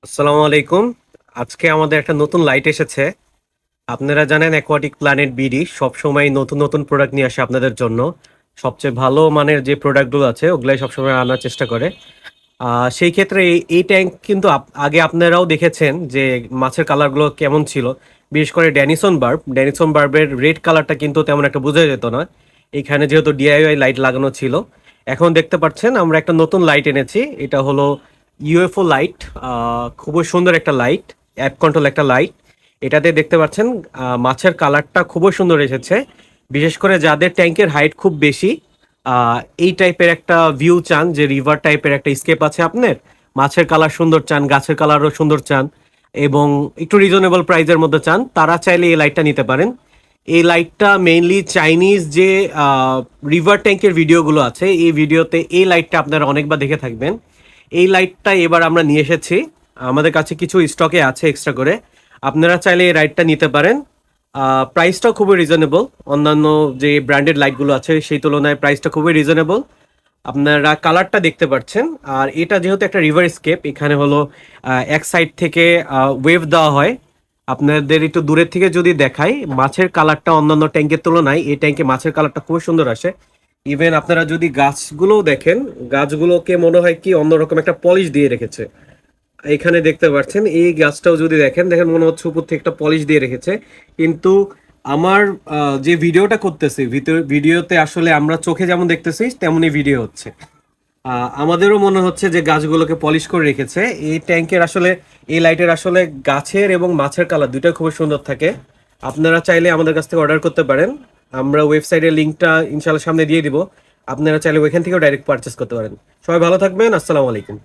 আসসালামু আলাইকুম। আজকে আমাদের একটা নতুন লাইট এসেছে। আপনারা জানেন অ্যাকোয়াটিক প্ল্যানেট বিডি সবসময় নতুন নতুন প্রোডাক্ট নিয়ে আসে আপনাদের জন্য। সবচেয়ে ভালো মানের যে প্রোডাক্টগুলো আছে ওগুলাই সবসময় আনার চেষ্টা করে। সেই ক্ষেত্রে এই ট্যাঙ্ক কিন্তু আগে আপনারাও দেখেছেন যে মাছের কালারগুলো কেমন ছিল। বিশেষ করে ড্যানিসন বার্বের রেড কালারটা কিন্তু তেমন একটা বোঝা যেত না। এইখানে যেহেতু ডিআইওয়াই লাইট লাগানো ছিল। এখন দেখতে পাচ্ছেন আমরা একটা নতুন লাইট এনেছি। এটা হলো ইউএফও লাইট। খুবই সুন্দর একটা লাইট, অ্যাপ কন্ট্রোল একটা লাইট। এটাতে দেখতে পাচ্ছেন মাছের কালারটা খুবই সুন্দর এসেছে। বিশেষ করে যাদের ট্যাঙ্কের হাইট খুব বেশি, এই টাইপের একটা ভিউ চান, যে রিভার টাইপের একটা স্কেপ আছে আপনার, মাছের কালার সুন্দর চান, গাছের কালারও সুন্দর চান, এবং একটু রিজনেবল প্রাইসের মধ্যে চান, তারা চাইলে এই লাইটটা নিতে পারেন। এই লাইটটা মেইনলি চাইনিজ যে রিভার ট্যাঙ্কের ভিডিওগুলো আছে, এই ভিডিওতে এই লাইটটা আপনারা অনেকবার দেখে থাকবেন। এই লাইটটা এবার আমরা নিয়ে এসেছি, আমাদের কাছে কিছু স্টকে আছে এক্সট্রা করে। আপনারা চাইলে এই লাইটটা নিতে পারেন। প্রাইসটাও খুবই রিজনেবল, অন্যান্য যে ব্র্যান্ডেড লাইটগুলো আছে সেই তুলনায় প্রাইসটা খুবই রিজনেবল। আপনারা কালারটা দেখতে পাচ্ছেন। আর এটা যেহেতু একটা রিভার স্কেপ, এখানে হলো এক সাইড থেকে ওয়েভ দেওয়া হয়। আপনাদের একটু দূরের থেকে যদি দেখাই, মাছের কালারটা অন্যান্য ট্যাঙ্কের তুলনায় এই ট্যাঙ্কে মাছের কালারটা খুব সুন্দর আসে। ইভেন আপনারা যদি গাছগুলোও দেখেন, গাছগুলোকে মনে হয় কি অন্যরকম একটা পলিশ দিয়ে রেখেছে। এখানে দেখতে পাচ্ছেন এই গাছটাও যদি দেখেন, দেখেন মনে হচ্ছে উপর থেকে একটা পলিশ দিয়ে রেখেছে। কিন্তু আমার যে ভিডিওটা করতেছি, ভিডিওতে আসলে আমরা চোখে যেমন দেখতেছি তেমনই ভিডিও হচ্ছে। আমাদেরও মনে হচ্ছে যে গাছগুলোকে পলিশ করে রেখেছে। এই ট্যাঙ্কের আসলে, এই লাইটের আসলে গাছের এবং মাছের কালার দুটোই খুবই সুন্দর থাকে। আপনারা চাইলে আমাদের কাছ থেকে অর্ডার করতে পারেন। আমরা ওয়েবসাইটের লিঙ্কটা ইনশাল্লাহ সামনে দিয়ে দিব। আপনারা চাইলে ওইখান থেকেও ডাইরেক্ট পারচেস করতে পারেন। সবাই ভালো থাকবেন। আসসালামু আলাইকুম।